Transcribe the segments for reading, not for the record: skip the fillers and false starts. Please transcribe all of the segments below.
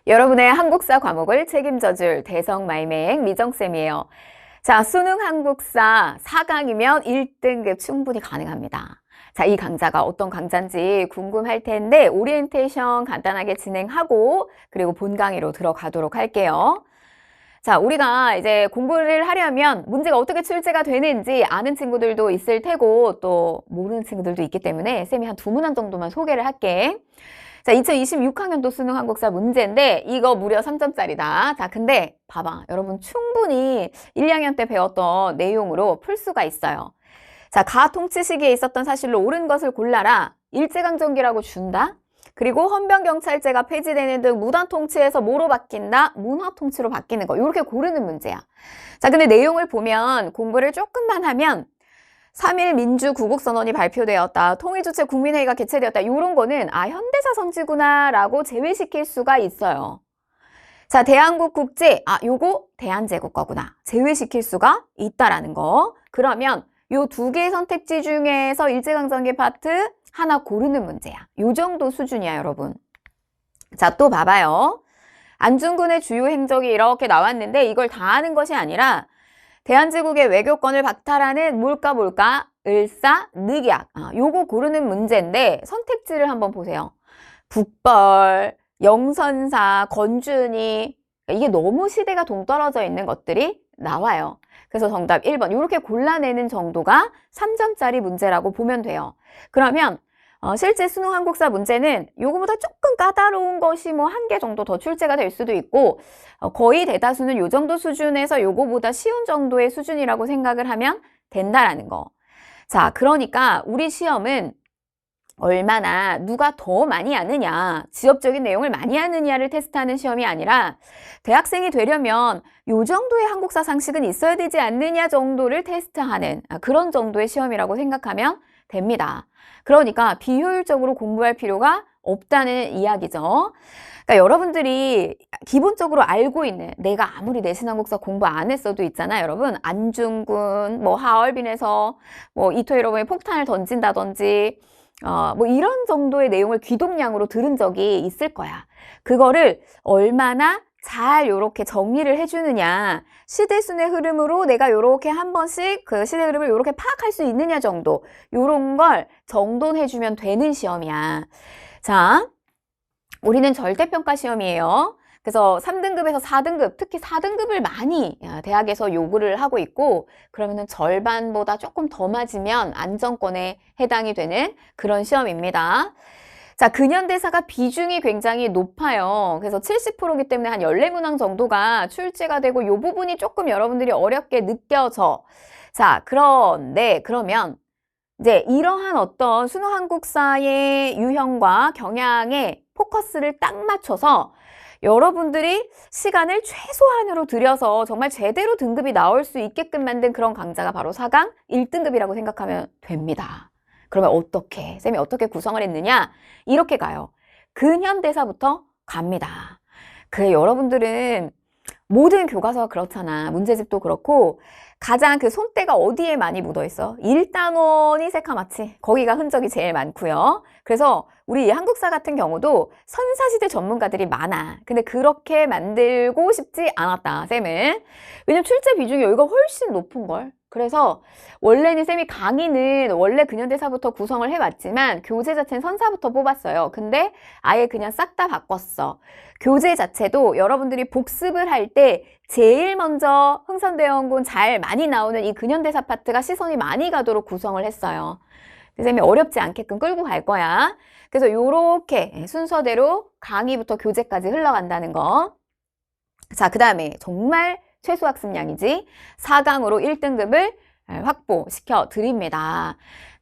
여러분의 한국사 과목을 책임져줄 대성마이맹 미정쌤이에요. 자, 수능 한국사 4강이면 1등급 충분히 가능합니다. 자, 이 강좌가 어떤 강좌인지 궁금할 텐데 오리엔테이션 간단하게 진행하고 그리고 본 강의로 들어가도록 할게요. 자, 우리가 이제 공부를 하려면 문제가 어떻게 출제가 되는지 아는 친구들도 있을 테고 또 모르는 친구들도 있기 때문에 쌤이 한 두 문항 정도만 소개를 할게. 자, 2026학년도 수능 한국사 문제인데 이거 무려 3점짜리다. 자, 근데 봐봐. 여러분 충분히 1, 2학년 때 배웠던 내용으로 풀 수가 있어요. 자, 가 통치 시기에 있었던 사실로 옳은 것을 골라라. 일제강점기라고 준다. 그리고 헌병경찰제가 폐지되는 등 무단 통치에서 뭐로 바뀐다? 문화 통치로 바뀌는 거. 이렇게 고르는 문제야. 자, 근데 내용을 보면 공부를 조금만 하면 3.1 민주구국선언이 발표되었다. 통일주체 국민회의가 개최되었다. 이런 거는 현대사 선지구나 라고 제외시킬 수가 있어요. 자, 대한국 국제, 요거 대한제국 거구나. 제외시킬 수가 있다라는 거. 그러면 요 두 개의 선택지 중에서 일제강점기 파트 하나 고르는 문제야. 요 정도 수준이야, 여러분. 자, 또 봐봐요. 안중근의 주요 행적이 이렇게 나왔는데 이걸 다 하는 것이 아니라 대한제국의 외교권을 박탈하는 뭘까? 을사늑약. 요거 고르는 문제인데 선택지를 한번 보세요. 북벌, 영선사, 건준이. 이게 너무 시대가 동떨어져 있는 것들이 나와요. 그래서 정답 1번 이렇게 골라내는 정도가 3점짜리 문제라고 보면 돼요. 그러면 실제 수능 한국사 문제는 요거보다 조금 까다로운 것이 뭐 한 개 정도 더 출제가 될 수도 있고 거의 대다수는 요 정도 수준에서 요거보다 쉬운 정도의 수준이라고 생각을 하면 된다라는 거. 자, 그러니까 우리 시험은 얼마나 누가 더 많이 아느냐, 지엽적인 내용을 많이 아느냐를 테스트하는 시험이 아니라 대학생이 되려면 요 정도의 한국사 상식은 있어야 되지 않느냐 정도를 테스트하는 그런 정도의 시험이라고 생각하면 됩니다. 그러니까 비효율적으로 공부할 필요가 없다는 이야기죠. 그러니까 여러분들이 기본적으로 알고 있는 내가 아무리 내신 한국사 공부 안 했어도 있잖아요. 여러분 안중근, 하얼빈에서 이토 히로부미 폭탄을 던진다든지 뭐 이런 정도의 내용을 귀동량으로 들은 적이 있을 거야. 그거를 얼마나 잘 요렇게 정리를 해주느냐, 시대순의 흐름으로 내가 요렇게 한 번씩 그 시대 흐름을 요렇게 파악할 수 있느냐 정도, 요런 걸 정돈해주면 되는 시험이야. 자, 우리는 절대평가 시험이에요. 그래서 3등급에서 4등급, 특히 4등급을 많이 대학에서 요구를 하고 있고 그러면은 절반보다 조금 더 맞으면 안정권에 해당이 되는 그런 시험입니다. 자, 근현대사가 비중이 굉장히 높아요. 그래서 70%이기 때문에 한 14문항 정도가 출제가 되고 요 부분이 조금 여러분들이 어렵게 느껴져. 자, 그런데 그러면 이제 이러한 어떤 수능 한국사의 유형과 경향에 포커스를 딱 맞춰서 여러분들이 시간을 최소한으로 들여서 정말 제대로 등급이 나올 수 있게끔 만든 그런 강좌가 바로 4강 1등급이라고 생각하면 됩니다. 그러면 어떻게? 쌤이 어떻게 구성을 했느냐? 이렇게 가요. 근현대사부터 갑니다. 그래, 여러분들은 모든 교과서가 그렇잖아. 문제집도 그렇고 가장 그 손때가 어디에 많이 묻어있어? 1단원이 새카맣지. 거기가 흔적이 제일 많고요. 그래서 우리 한국사 같은 경우도 선사시대 전문가들이 많아. 근데 그렇게 만들고 싶지 않았다, 쌤은. 왜냐면 출제 비중이 여기가 훨씬 높은걸. 그래서 원래는 쌤이 강의는 원래 근현대사부터 구성을 해왔지만 교재 자체는 선사부터 뽑았어요. 근데 아예 그냥 싹 다 바꿨어. 교재 자체도 여러분들이 복습을 할 때 제일 먼저 흥선대원군 잘 많이 나오는 이 근현대사 파트가 시선이 많이 가도록 구성을 했어요. 쌤이 어렵지 않게끔 끌고 갈 거야. 그래서 요렇게 순서대로 강의부터 교재까지 흘러간다는 거. 자, 그 다음에 정말 최소 학습량이지 4강으로 1등급을 확보시켜 드립니다.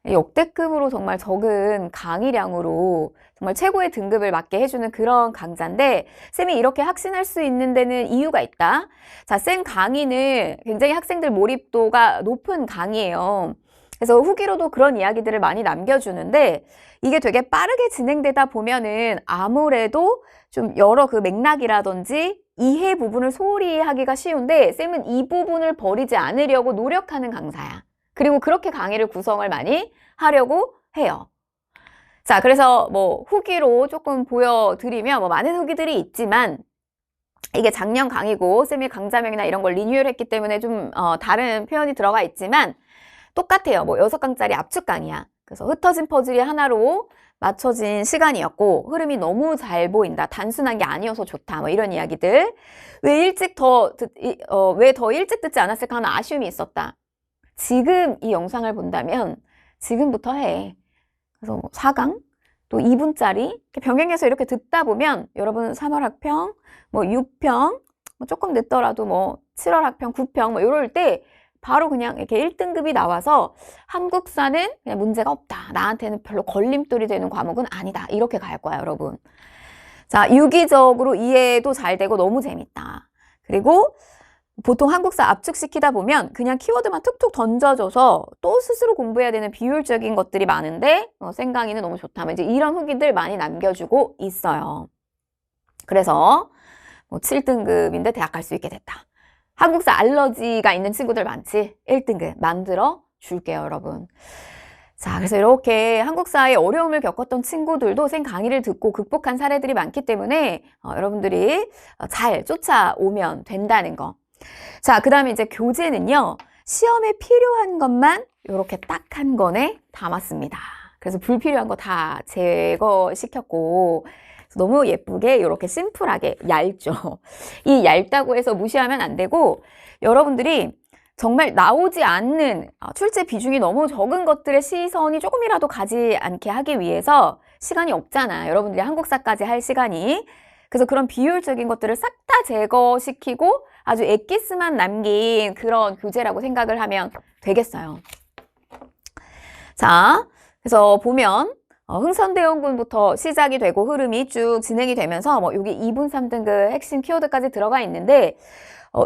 역대급으로 정말 적은 강의량으로 정말 최고의 등급을 맞게 해주는 그런 강좌인데 쌤이 이렇게 확신할 수 있는 데는 이유가 있다. 자, 쌤 강의는 굉장히 학생들 몰입도가 높은 강의예요. 그래서 후기로도 그런 이야기들을 많이 남겨주는데 이게 되게 빠르게 진행되다 보면은 아무래도 좀 여러 그 맥락이라든지 이해 부분을 소홀히 하기가 쉬운데 쌤은 이 부분을 버리지 않으려고 노력하는 강사야. 그리고 그렇게 강의를 구성을 많이 하려고 해요. 자, 그래서 후기로 조금 보여드리면 많은 후기들이 있지만 이게 작년 강의고 쌤이 강좌명이나 이런 걸 리뉴얼했기 때문에 좀 다른 표현이 들어가 있지만 똑같아요. 뭐 6강짜리 압축 강의야. 그래서 흩어진 퍼즐이 하나로 맞춰진 시간이었고 흐름이 너무 잘 보인다. 단순한 게 아니어서 좋다. 뭐 이런 이야기들. 왜 더 일찍 듣지 않았을까 하는 아쉬움이 있었다. 지금 이 영상을 본다면 지금부터 해. 그래서 뭐 4강, 또 2분짜리 병행해서 이렇게 듣다 보면 여러분 3월 학평, 뭐 6평, 뭐 조금 늦더라도 뭐 7월 학평, 9평 뭐 이럴 때 바로 그냥 이렇게 1등급이 나와서 한국사는 그냥 문제가 없다. 나한테는 별로 걸림돌이 되는 과목은 아니다. 이렇게 갈 거야, 여러분. 자, 유기적으로 이해도 잘 되고 너무 재밌다. 그리고 보통 한국사 압축시키다 보면 그냥 키워드만 툭툭 던져줘서 또 스스로 공부해야 되는 비효율적인 것들이 많은데 쌤 강의는 너무 좋다. 이제 이런 후기들 많이 남겨주고 있어요. 그래서 뭐 7등급인데 대학 갈 수 있게 됐다. 한국사 알러지가 있는 친구들 많지? 1등급 만들어 줄게요, 여러분. 자, 그래서 이렇게 한국사에 어려움을 겪었던 친구들도 쌤 강의를 듣고 극복한 사례들이 많기 때문에 여러분들이 잘 쫓아오면 된다는 거. 자, 그 다음에 이제 교재는요, 시험에 필요한 것만 이렇게 딱 한 권에 담았습니다. 그래서 불필요한 거 다 제거시켰고, 너무 예쁘게 이렇게 심플하게 얇죠. 이 얇다고 해서 무시하면 안 되고 여러분들이 정말 나오지 않는 출제 비중이 너무 적은 것들의 시선이 조금이라도 가지 않게 하기 위해서 시간이 없잖아. 여러분들이 한국사까지 할 시간이. 그래서 그런 비효율적인 것들을 싹 다 제거시키고 아주 엑기스만 남긴 그런 교재라고 생각을 하면 되겠어요. 자, 그래서 보면 흥선대원군부터 시작이 되고 흐름이 쭉 진행이 되면서 뭐 여기 2분 3등급 핵심 키워드까지 들어가 있는데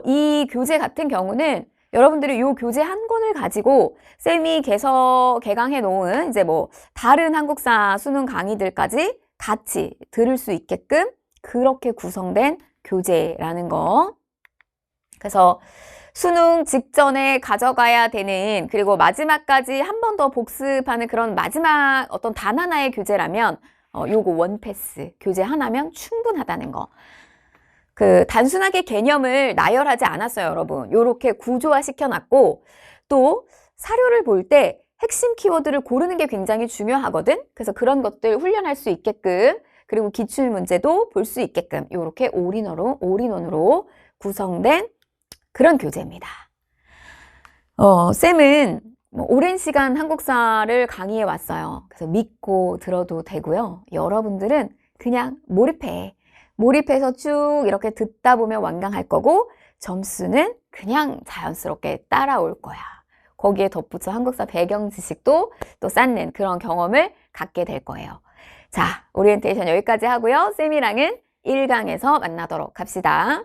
이 교재 같은 경우는 여러분들이 이 교재 한 권을 가지고 쌤이 개강해 놓은 이제 뭐 다른 한국사 수능 강의들까지 같이 들을 수 있게끔 그렇게 구성된 교재라는 거. 그래서 수능 직전에 가져가야 되는 그리고 마지막까지 한 번 더 복습하는 그런 마지막 어떤 단 하나의 교재라면 요거 원패스 교재 하나면 충분하다는 거. 그 단순하게 개념을 나열하지 않았어요, 여러분. 요렇게 구조화 시켜놨고 또 사료를 볼 때 핵심 키워드를 고르는 게 굉장히 중요하거든. 그래서 그런 것들 훈련할 수 있게끔 그리고 기출문제도 볼 수 있게끔 요렇게 올인원으로 구성된 그런 교재입니다. 쌤은 뭐 오랜 시간 한국사를 강의해 왔어요. 그래서 믿고 들어도 되고요. 여러분들은 그냥 몰입해서 쭉 이렇게 듣다 보면 완강할 거고 점수는 그냥 자연스럽게 따라올 거야. 거기에 덧붙여 한국사 배경 지식도 또 쌓는 그런 경험을 갖게 될 거예요. 자, 오리엔테이션 여기까지 하고요. 쌤이랑은 1강에서 만나도록 합시다.